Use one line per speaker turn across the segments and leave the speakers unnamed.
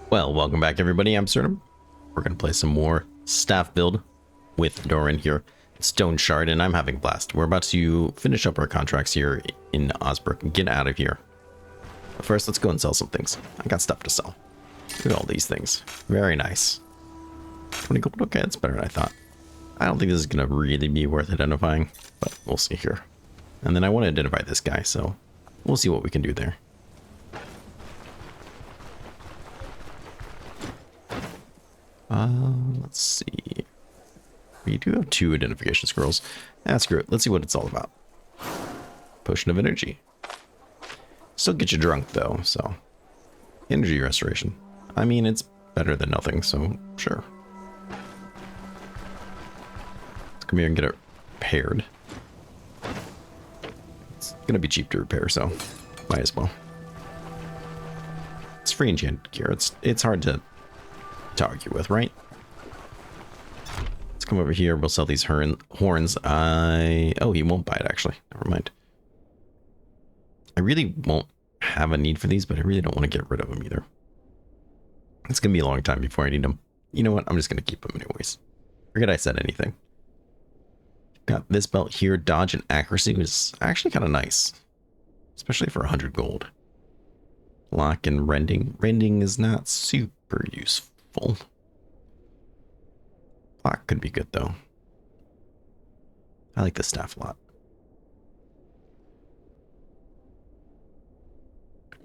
Well, welcome back everybody, I'm Absurdum. We're going to play some more staff build with Darwin here, Stoneshard, and I'm having a blast. We're about to finish up our contracts here in Osbrook and get out of here. But first, let's go and sell some things. I got stuff to sell. Look at all these things. Very nice. 20 gold, okay, that's better than I thought. I don't think this is going to really be worth identifying, but we'll see here. And then I want to identify this guy, so we'll see what we can do there. Let's see. We do have 2 identification scrolls. Screw it. Let's see what it's all about. Potion of energy. Still get you drunk though, so. Energy restoration. I mean, it's better than nothing, so sure. Let's come here and get it repaired. It's gonna be cheap to repair, so might as well. It's free enchanted gear. It's hard to argue with, right? Let's come over here. We'll sell these horns. Oh, he won't buy it, actually. Never mind. I really won't have a need for these, but I really don't want to get rid of them either. It's gonna be a long time before I need them. You know what? I'm just gonna keep them anyways. Forget I said anything. Got this belt here. Dodge and accuracy was actually kind of nice, especially for 100 gold. Lock and rending. Rending is not super useful. Block could be good though. I like the staff a lot.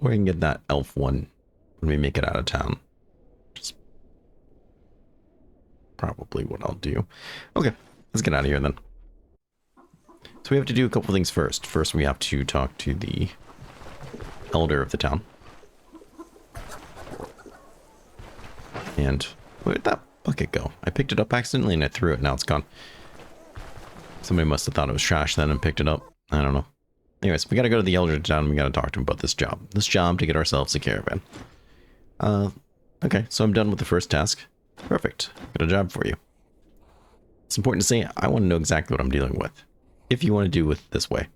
Or we can get that elf one when we make it out of town. Just probably what I'll do. Okay, let's get out of here then. So we have to do a couple things first. First we have to talk to the elder of the town. And where did that bucket go? I picked it up accidentally and I threw it. Now it's gone. Somebody must have thought it was trash then and picked it up. I don't know. Anyways, we gotta go to the elder town and we gotta talk to him about this job. This job to get ourselves a caravan. Okay, so I'm done with the first task. Perfect. Got a job for you. It's important to say I want to know exactly what I'm dealing with. If you want to do it this way.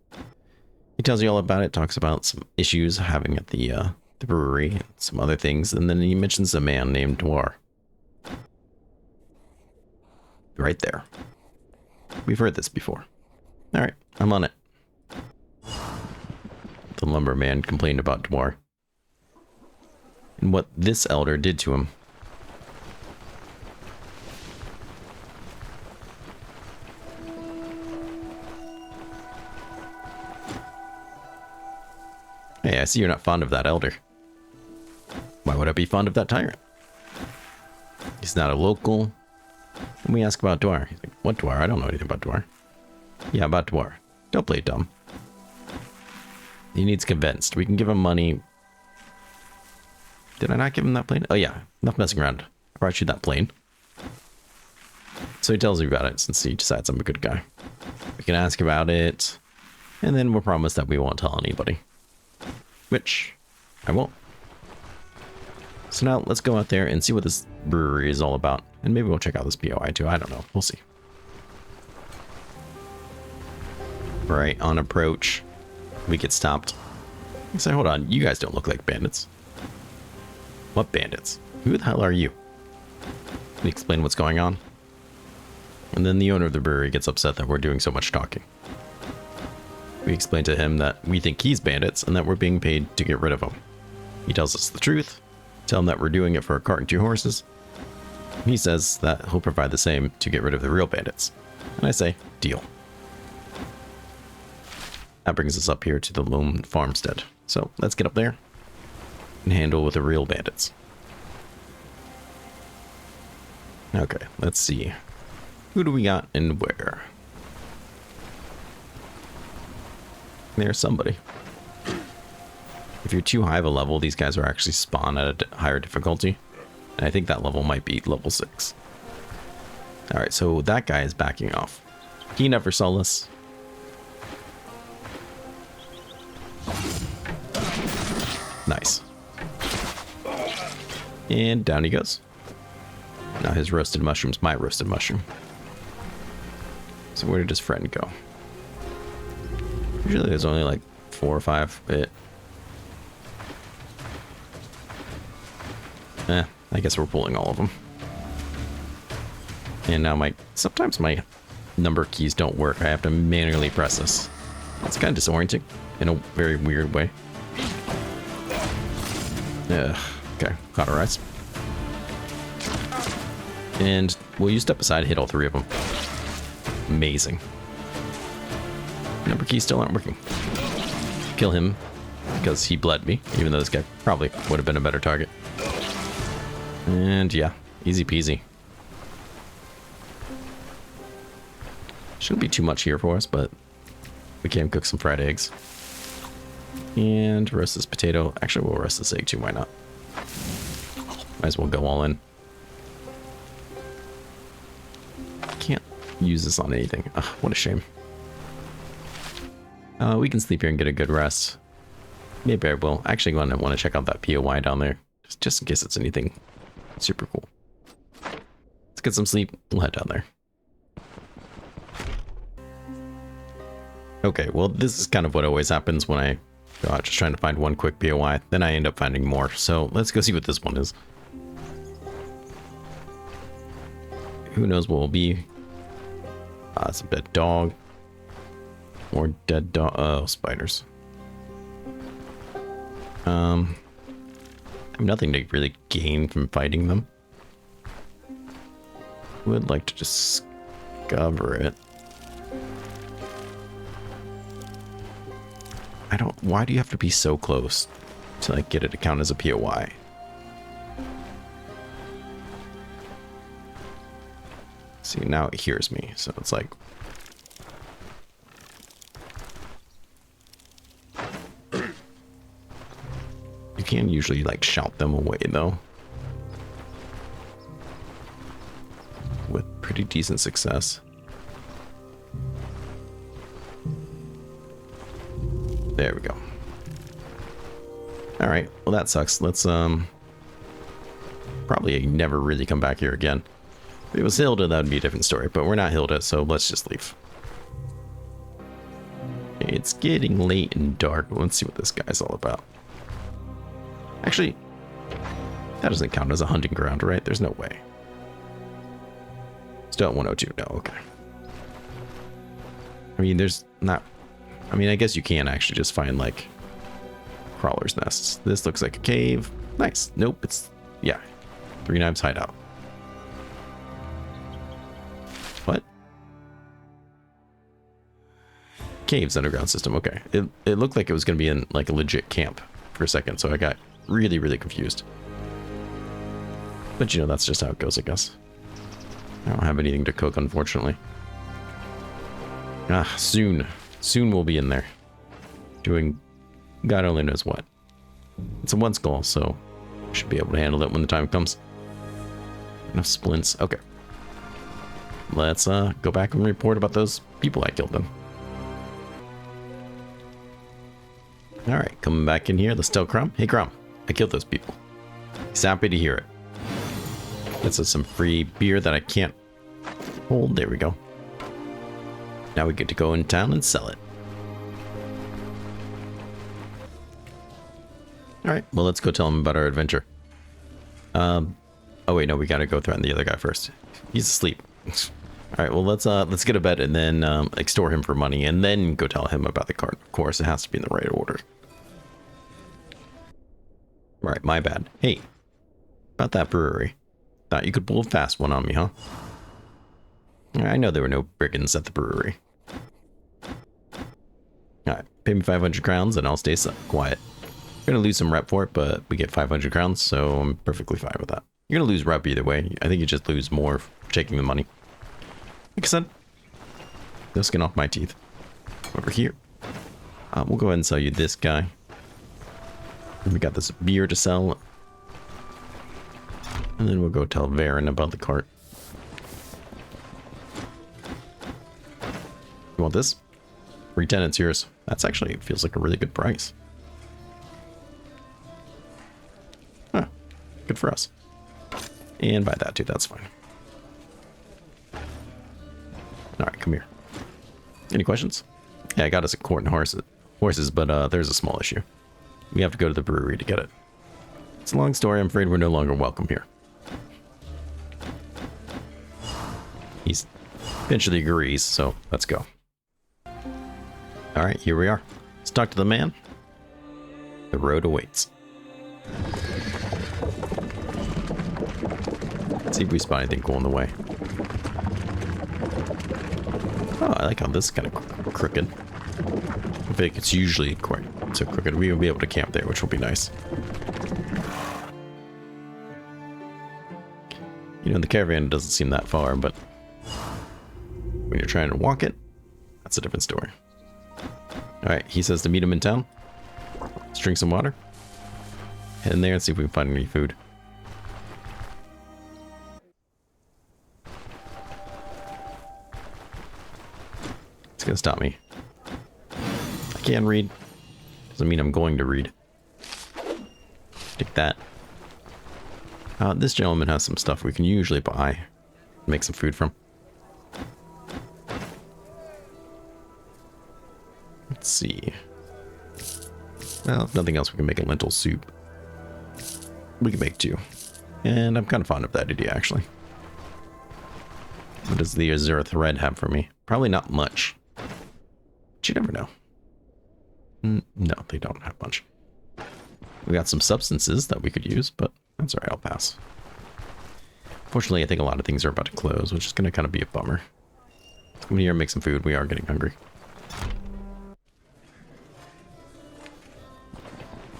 He tells you all about it, talks about some issues having at the brewery, and some other things, and then he mentions a man named Dwar. Right there. We've heard this before. Alright, I'm on it. The lumberman complained about Dwar and what this elder did to him. Hey, I see you're not fond of that elder. Why would I be fond of that tyrant? He's not a local. And we ask about Dwar. He's like, what Dwar? I don't know anything about Dwar. Yeah, about Dwar. Don't play dumb. He needs convinced. We can give him money. Did I not give him that plane? Oh yeah, enough messing around. I brought you that plane. So he tells me about it since he decides I'm a good guy. We can ask about it. And then we'll promise that we won't tell anybody. Which I won't. So now let's go out there and see what this brewery is all about. And maybe we'll check out this POI too. I don't know. We'll see. Right, on approach. We get stopped. I say, hold on. You guys don't look like bandits. What bandits? Who the hell are you? Can you explain what's going on? And then the owner of the brewery gets upset that we're doing so much talking. We explain to him that we think he's bandits and that we're being paid to get rid of them. He tells us the truth. Tell him that we're doing it for a cart and 2 horses. He says that he'll provide the same to get rid of the real bandits. And I say, deal. That brings us up here to the lone farmstead. So let's get up there and handle with the real bandits. Okay, let's see. Who do we got and where? There's somebody. If you're too high of a level, these guys are actually spawn at a higher difficulty. And I think that level might be level 6. Alright, so that guy is backing off. He never saw us. Nice. And down he goes. Now his roasted mushroom's my roasted mushroom. So where did his friend go? Usually there's only like 4 or 5. I guess we're pulling all of them. And now sometimes my number keys don't work. I have to manually press this. It's kind of disorienting in a very weird way. Okay, cauterized. And will you step aside and hit all three of them? Amazing. Number keys still aren't working. Kill him because he bled me, even though this guy probably would have been a better target. And yeah, easy peasy. Shouldn't be too much here for us, but we can cook some fried eggs. And roast this potato. Actually, we'll roast this egg too, why not? Might as well go all in. Can't use this on anything. Ugh, what a shame. We can sleep here and get a good rest. Maybe I will. Actually, I want to check out that POI down there. Just in case it's anything super cool. Let's get some sleep. We'll head down there. Okay, well, this is kind of what always happens when I go out just trying to find one quick POI. Then I end up finding more. So let's go see what this one is. Who knows what will be. It's a dead dog. More dead dog. Oh, spiders. I have nothing to really gain from fighting them. Would like to discover it. Why do you have to be so close to like get it to count as a POI? See, now it hears me, so it's like... You can usually like shout them away though. With pretty decent success. There we go. All right, well that sucks. Let's probably never really come back here again. If it was Hilda, that would be a different story, but we're not Hilda, so let's just leave. It's getting late and dark. Let's see what this guy's all about. Actually, that doesn't count as a hunting ground, right? There's no way. Still at 102. No, okay. I mean, there's not... I mean, I guess you can actually just find, like, crawler's nests. This looks like a cave. Nice. Nope, it's... Yeah. 3 Knives hideout. What? Caves underground system. Okay. It looked like it was going to be in, like, a legit camp for a second, so I got really, really confused. But, you know, that's just how it goes, I guess. I don't have anything to cook, unfortunately. Ah, soon. Soon we'll be in there. Doing God only knows what. It's a 1 skull, so I should be able to handle it when the time comes. Enough splints. Okay. Let's go back and report about those people I killed them. Alright, coming back in here. Let's tell Crom. Hey Crom, I killed those people. He's happy to hear it. That's some free beer that I can't hold. There we go. Now we get to go in town and sell it. Alright, well let's go tell him about our adventure. Oh wait, no, we gotta go threaten the other guy first. He's asleep. Alright, well let's get a bed and then extort him for money and then go tell him about the cart. Of course, it has to be in the right order. Alright, my bad. Hey, about that brewery. Thought you could pull a fast one on me, huh? I know there were no brigands at the brewery. Alright, pay me 500 crowns and I'll stay quiet. We're gonna lose some rep for it, but we get 500 crowns, so I'm perfectly fine with that. You're gonna lose rep either way. I think you just lose more for taking the money. Like I said, no skin off my teeth. Over here. We'll go ahead and sell you this guy. And we got this beer to sell. And then we'll go tell Varen about the cart. You want this? Free tenants yours. That's actually, feels like a really good price. Huh. Good for us. And buy that too, that's fine. Alright, come here. Any questions? Yeah, I got us a quart and horses, but there's a small issue. We have to go to the brewery to get it. It's a long story, I'm afraid we're no longer welcome here. eventually agrees, so let's go. Alright, here we are. Let's talk to the man. The road awaits. Let's see if we spot anything cool in the way. Oh, I like how this is kind of crooked. I think it's usually quite so crooked. We will be able to camp there, which will be nice. You know, the caravan doesn't seem that far, but when you're trying to walk it, that's a different story. Alright, he says to meet him in town. Let's drink some water. Head in there and see if we can find any food. It's gonna stop me. I can read. Doesn't mean I'm going to read. Take that. This gentleman has some stuff we can usually buy. Make some food from. Let's see. Well, if nothing else, we can make a lentil soup. We can make two. And I'm kind of fond of that idea, actually. What does the Azure thread have for me? Probably not much. But you never know. No, they don't have much. We got some substances that we could use, but that's alright, I'll pass. Fortunately, I think a lot of things are about to close, which is going to kind of be a bummer. Let's come in here and make some food. We are getting hungry.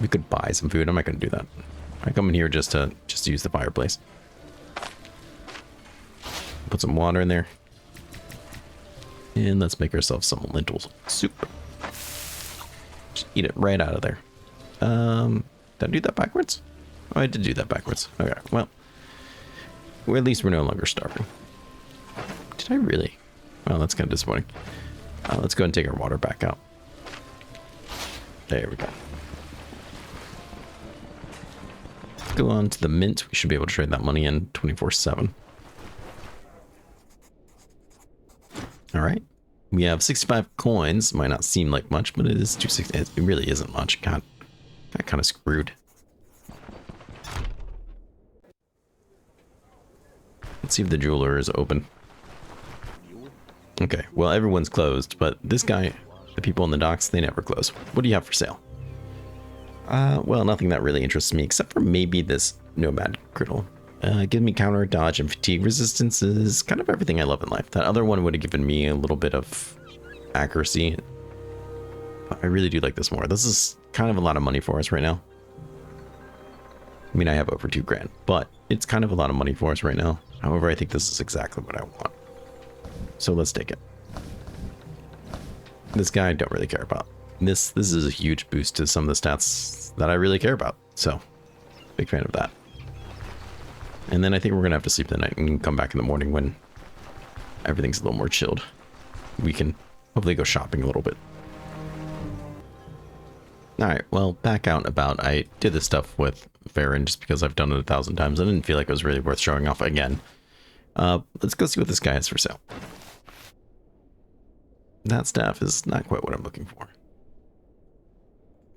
We could buy some food. I'm not going to do that. I come in here just to use the fireplace. Put some water in there. And let's make ourselves some lentil soup. Just eat it right out of there. Did I do that backwards? Oh, I did do that backwards. Okay, well. At least we're no longer starving. Did I really? Well, that's kind of disappointing. Let's go ahead and take our water back out. There we go. Go on to the mint. We should be able to trade that money in 24/7. All right. We have 65 coins. Might not seem like much, but it is 260. It really isn't much. Got kind of screwed. Let's see if the jeweler is open. Okay, well, everyone's closed, but this guy, the people in the docks, they never close. What do you have for sale? Well, nothing that really interests me, except for maybe this nomad griddle. Give me counter, dodge, and fatigue resistances. Kind of everything I love in life. That other one would have given me a little bit of accuracy. But I really do like this more. This is kind of a lot of money for us right now. I mean, I have over 2 grand, but it's kind of a lot of money for us right now. However, I think this is exactly what I want. So let's take it. This guy I don't really care about. This is a huge boost to some of the stats that I really care about. So, big fan of that. And then I think we're going to have to sleep the night and come back in the morning when everything's a little more chilled. We can hopefully go shopping a little bit. Alright, well, back out and about. I did this stuff with Farron just because I've done it 1,000 times. I didn't feel like it was really worth showing off again. Let's go see what this guy has for sale. That staff is not quite what I'm looking for.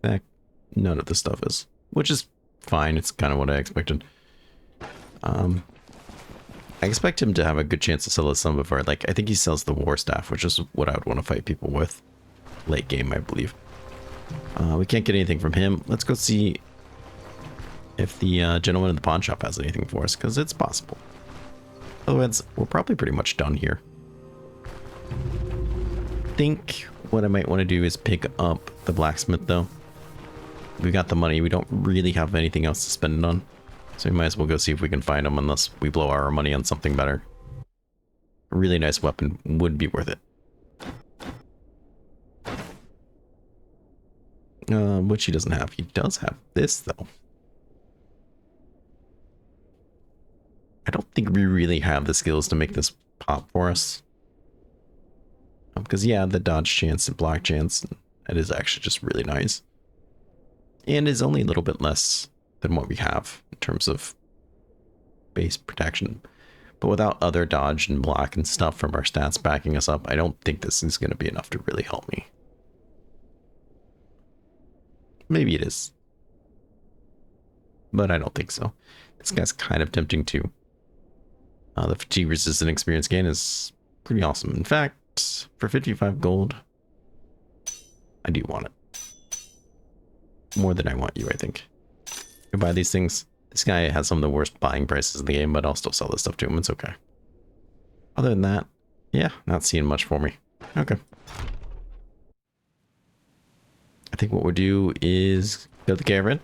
In fact, none of the stuff is. Which is fine, it's kind of what I expected. I expect him to have a good chance to sell us some of our, like, I think he sells the war staff, which is what I would want to fight people with. Late game, I believe. We can't get anything from him. Let's go see if the gentleman in the pawn shop has anything for us, because it's possible. Otherwise, we're probably pretty much done here. I think what I might want to do is pick up the blacksmith, though. We got the money. We don't really have anything else to spend it on. So we might as well go see if we can find him, unless we blow our money on something better. A really nice weapon would be worth it. Which he doesn't have. He does have this, though. I don't think we really have the skills to make this pop for us. Because, yeah, the dodge chance and block chance, it is actually just really nice. And is only a little bit less than what we have in terms of base protection. But without other dodge and block and stuff from our stats backing us up, I don't think this is going to be enough to really help me. Maybe it is. But I don't think so. This guy's kind of tempting too. The fatigue resistant experience gain is pretty awesome. In fact, for 55 gold, I do want it. More than I want you, I think. You buy these things. This guy has some of the worst buying prices in the game, but I'll still sell this stuff to him. It's okay. Other than that, yeah, not seeing much for me. Okay. I think what we'll do is go to the caravan,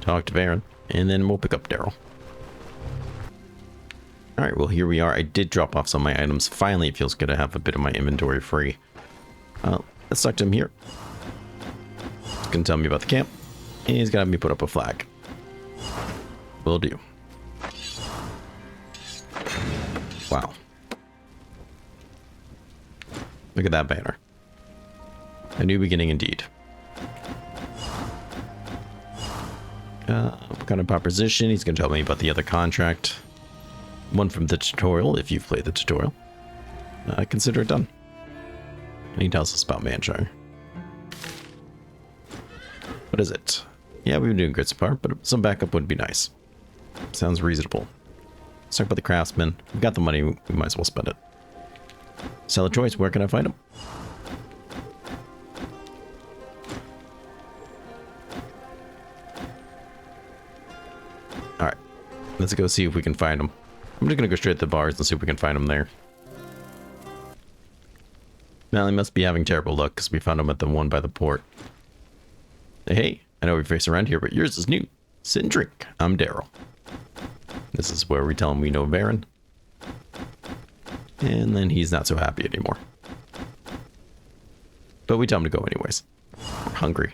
talk to Varen, and then we'll pick up Daryl. Alright, well, here we are. I did drop off some of my items. Finally, it feels good to have a bit of my inventory free. Let's talk to him here. He's going to tell me about the camp. And he's going to have me put up a flag. Will do. Wow. Look at that banner. A new beginning indeed. What kind of proposition? He's going to tell me about the other contract. One from the tutorial, if you've played the tutorial. Consider it done. And he tells us about Manshire. What is it? Yeah, we've been doing good so far, but some backup would be nice. Sounds reasonable. Let's talk about the craftsman. We've got the money, we might as well spend it. Sell a choice, where can I find him? Alright, let's go see if we can find him. I'm just gonna go straight to the bars and see if we can find him there. Now, he must be having terrible luck because we found him at the one by the port. Hey, I know we face around here, but yours is new. Sit and drink. I'm Daryl. This is where we tell him we know Varen. And then he's not so happy anymore. But we tell him to go anyways. We're hungry.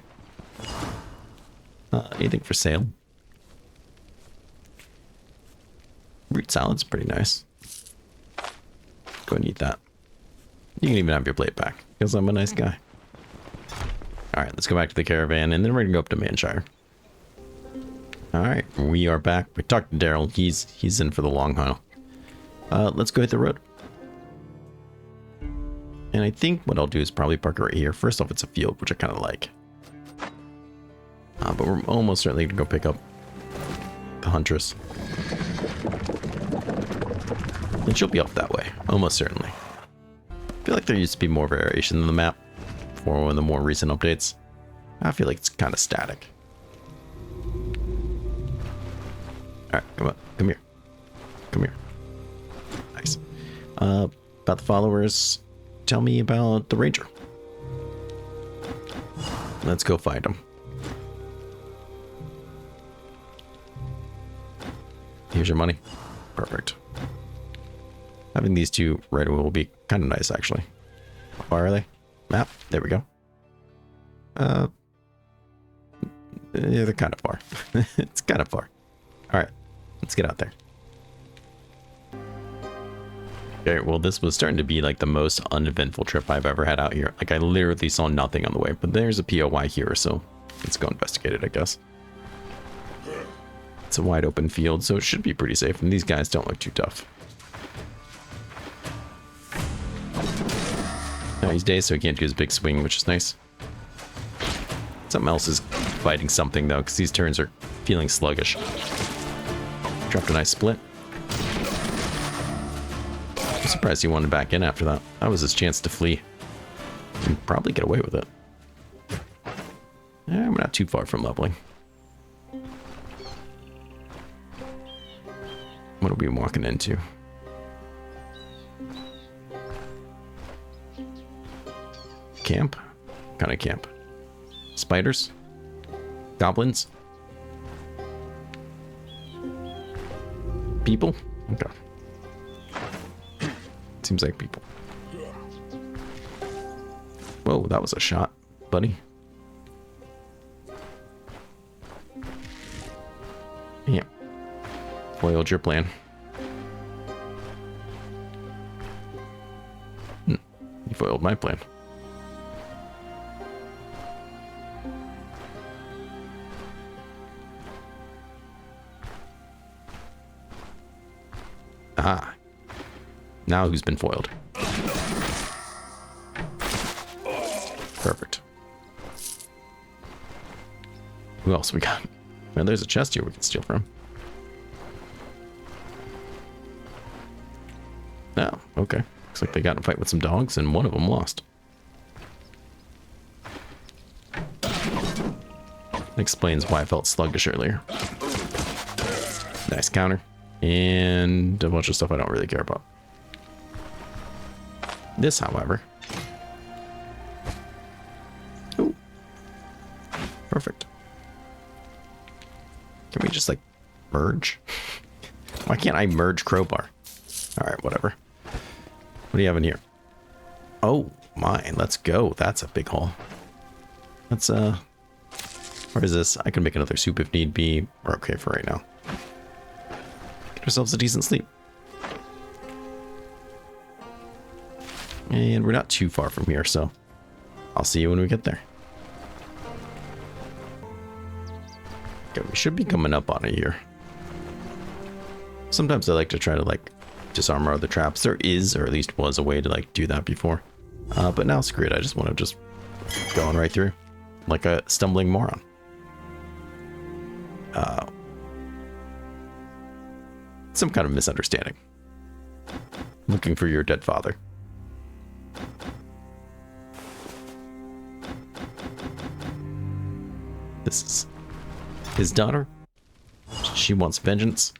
Anything for sale? Root salad's pretty nice. Go and eat that. You can even have your plate back, because I'm a nice guy. Alright, let's go back to the caravan, and then we're gonna go up to Manshire. Alright, we are back. We talked to Daryl. He's in for the long haul. Let's go hit the road. And I think what I'll do is probably park it right here. First off, it's a field, which I kind of like. But we're almost certainly gonna go pick up the Huntress. And she'll be up that way, almost certainly. I feel like there used to be more variation in the map for one of the more recent updates. I feel like it's kind of static. Alright, come on, come here. Come here. Nice. About the followers, tell me about the ranger. Let's go find him. Here's your money. Perfect. Having these two right away will be kind of nice, actually. How far are they? Map. There we go. Yeah, they're kind of far. It's kind of far. All right, let's get out there. Okay, well, this was starting to be like the most uneventful trip I've ever had out here. Like, I literally saw nothing on the way, but there's a POI here, so let's go investigate it, I guess. It's a wide open field, so it should be pretty safe, and these guys don't look too tough. Now he's dazed, so he can't do his big swing, which is nice. Something else is fighting something, though, because these turns are feeling sluggish. Dropped a nice split. I'm surprised he wanted back in after that. That was his chance to flee. And probably get away with it. Yeah, we're not too far from leveling. What are we walking into? Camp? What kind of camp? Spiders? Goblins? People? Okay. Seems like people. Whoa, that was a shot, buddy. Yeah. Foiled your plan. You foiled my plan. Ah. Now who's been foiled? Perfect. Who else we got? Well, there's a chest here we can steal from. Oh, okay. Looks like they got in a fight with some dogs, and one of them lost. Explains why I felt sluggish earlier. Nice counter. And a bunch of stuff I don't really care about. This, however. Ooh. Perfect. Can we just, like, merge? Why can't I merge crowbar? Alright, whatever. What do you have in here? Oh, my. Let's go. That's a big haul. Let's, where is this? I can make another soup if need be. We're okay for right now. Get ourselves a decent sleep. And we're not too far from here, so I'll see you when we get there. Okay, we should be coming up on it here. Sometimes I like to try to, like, disarm our other traps. There is, or at least was, a way to, like, do that before. But now, screw it. I just want to just go on right through. Like a stumbling moron. Some kind of misunderstanding. Looking for your dead father. This is his daughter. She wants vengeance.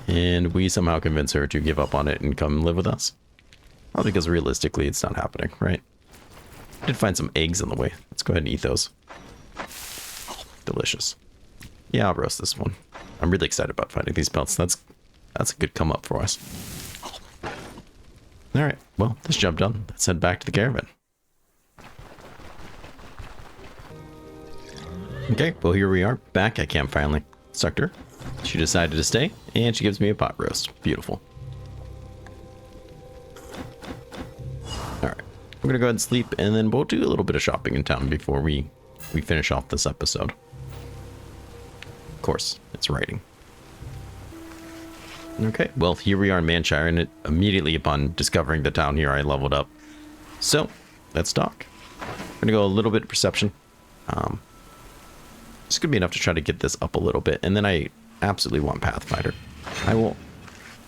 And we somehow convince her to give up on it and come live with us. Well, because realistically, it's not happening, right? I did find some eggs on the way. Let's go ahead and eat those. Delicious. Yeah, I'll roast this one. I'm really excited about finding these pelts. That's a good come up for us. Alright, well, this job done. Let's head back to the caravan. Okay, well, here we are, back at camp finally. Sucked her. She decided to stay, and she gives me a pot roast. Beautiful. Alright, we're gonna go ahead and sleep, and then we'll do a little bit of shopping in town before we finish off this episode. Of course, it's writing. Okay, well, here we are in Manshire, and immediately upon discovering the town here, I leveled up. So, let's talk. I'm gonna go a little bit of perception. This could be enough to try to get this up a little bit, and then I absolutely want Pathfinder. I will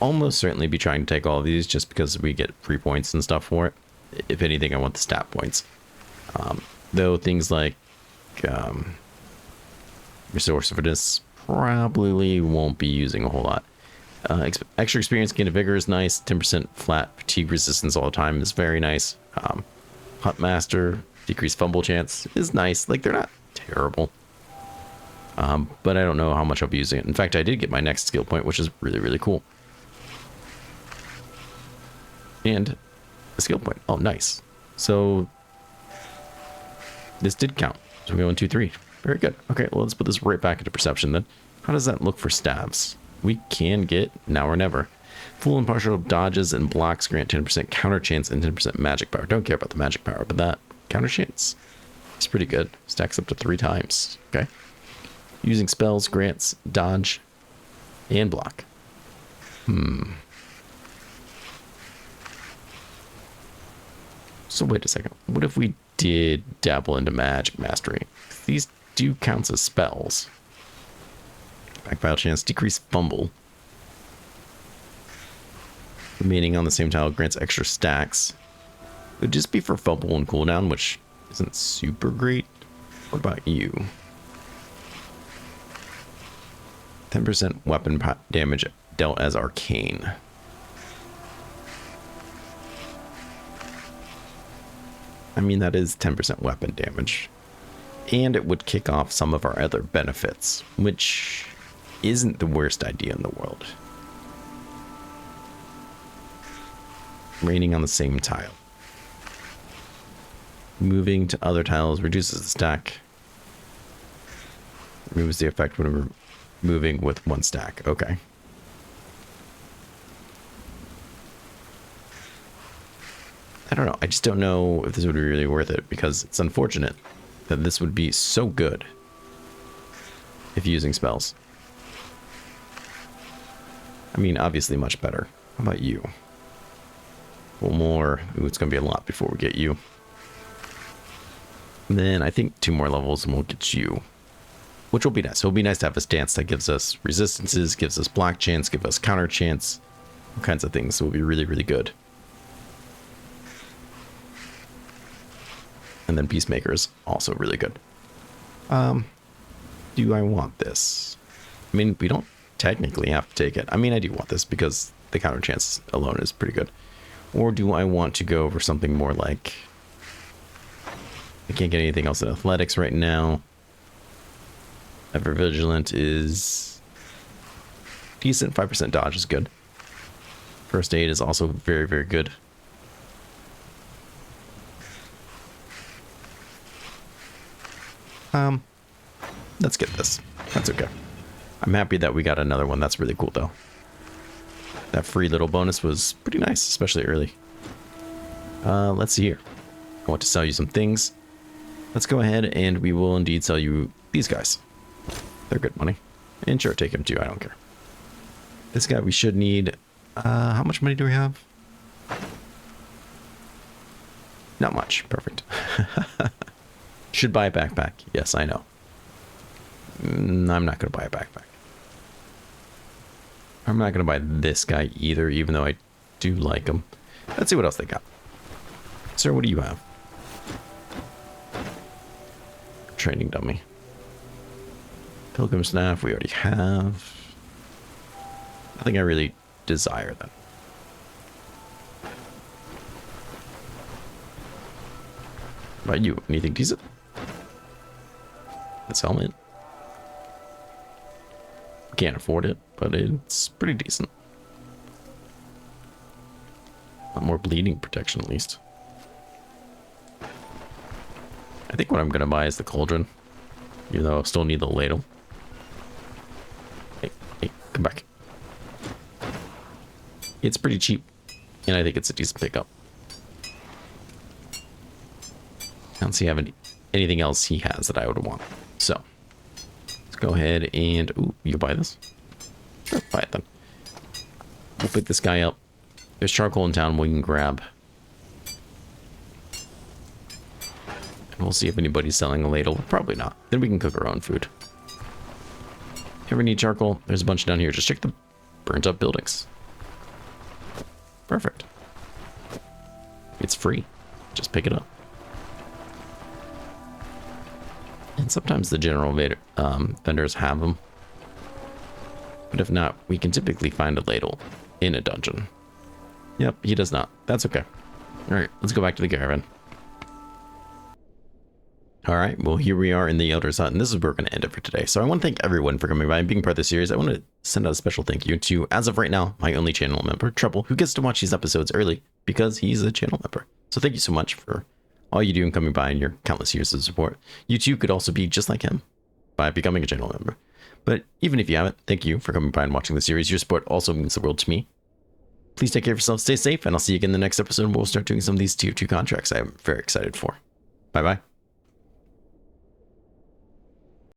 almost certainly be trying to take all of these just because we get free points and stuff for it. If anything, I want the stat points. Though things like resourcefulness probably won't be using a whole lot. Extra experience gain of vigor is nice. 10% flat fatigue resistance all the time is very nice. Hut master, decreased fumble chance is nice. Like, they're not terrible. But I don't know how much I'll be using it. In fact, I did get my next skill point, which is really, really cool. And a skill point. Oh, nice. So this did count. So we go 1, 2, 3. Very good. Okay, well, let's put this right back into perception then. How does that look for staves? We can get now or never. Full and partial dodges and blocks grant 10% counter chance and 10% magic power. Don't care about the magic power, but that counter chance is pretty good. Stacks up to 3 times. Okay. Using spells grants dodge and block. So wait a second. What if we did dabble into magic mastery? These do count as spells. Backfile chance, decrease fumble. Remaining on the same tile grants extra stacks. It would just be for fumble and cooldown, which isn't super great. What about you? 10% weapon damage dealt as arcane. I mean, that is 10% weapon damage. And it would kick off some of our other benefits, which isn't the worst idea in the world. Raining on the same tile. Moving to other tiles reduces the stack. Removes the effect when we're moving with 1 stack. Okay. I don't know. I just don't know if this would be really worth it, because it's unfortunate that this would be so good if using spells. I mean, obviously much better. How about you? Well, more. Ooh, it's going to be a lot before we get you. And then I think 2 more levels and we'll get you. Which will be nice. It'll be nice to have a stance that gives us resistances, gives us block chance, gives us counter chance. all kinds of things will be really, really good. And then Peacemaker's also really good. Do I want this? I mean, we don't technically have to take it. I mean, I do want this because the counter chance alone is pretty good. Or do I want to go over something more like... I can't get anything else in athletics right now. Ever Vigilant is decent. 5% dodge is good. First aid is also very, very good. Let's get this. That's okay. I'm happy that we got another one. That's really cool, though. That free little bonus was pretty nice, especially early. Let's see here. I want to sell you some things. Let's go ahead and we will indeed sell you these guys. They're good money. And sure, take him too. I don't care. This guy we should need. How much money do we have? Not much. Perfect. Should buy a backpack. Yes, I know. I'm not going to buy a backpack. I'm not going to buy this guy either, even though I do like him. Let's see what else they got. Sir, what do you have? Training dummy. Pilgrim staff, we already have. I think I really desire that. What about you? Anything decent? This helmet. Can't afford it, but it's pretty decent. A lot more bleeding protection, at least. I think what I'm going to buy is the cauldron, even though I still need the ladle. Hey, come back. It's pretty cheap, and I think it's a decent pickup. I don't see anything else he has that I would want. So, let's go ahead and... Ooh, you buy this? Sure, buy it then. We'll pick this guy up. There's charcoal in town we can grab. And we'll see if anybody's selling a ladle. Probably not. Then we can cook our own food. Ever need charcoal? There's a bunch down here. Just check the burnt up buildings. Perfect. It's free. Just pick it up. And sometimes the general vendors have them. But if not, we can typically find a ladle in a dungeon. Yep, he does not. That's okay. Alright, let's go back to the caravan. Alright, well here we are in the Elder's Hut, and this is where we're going to end it for today. So I want to thank everyone for coming by and being part of the series. I want to send out a special thank you to, as of right now, my only channel member, Trouble, who gets to watch these episodes early because he's a channel member. So thank you so much for all you do and coming by and your countless years of support. You too could also be just like him by becoming a channel member. But even if you haven't, thank you for coming by and watching the series. Your support also means the world to me. Please take care of yourself, stay safe, and I'll see you again in the next episode where we'll start doing some of these tier 2 contracts I am very excited for. Bye-bye.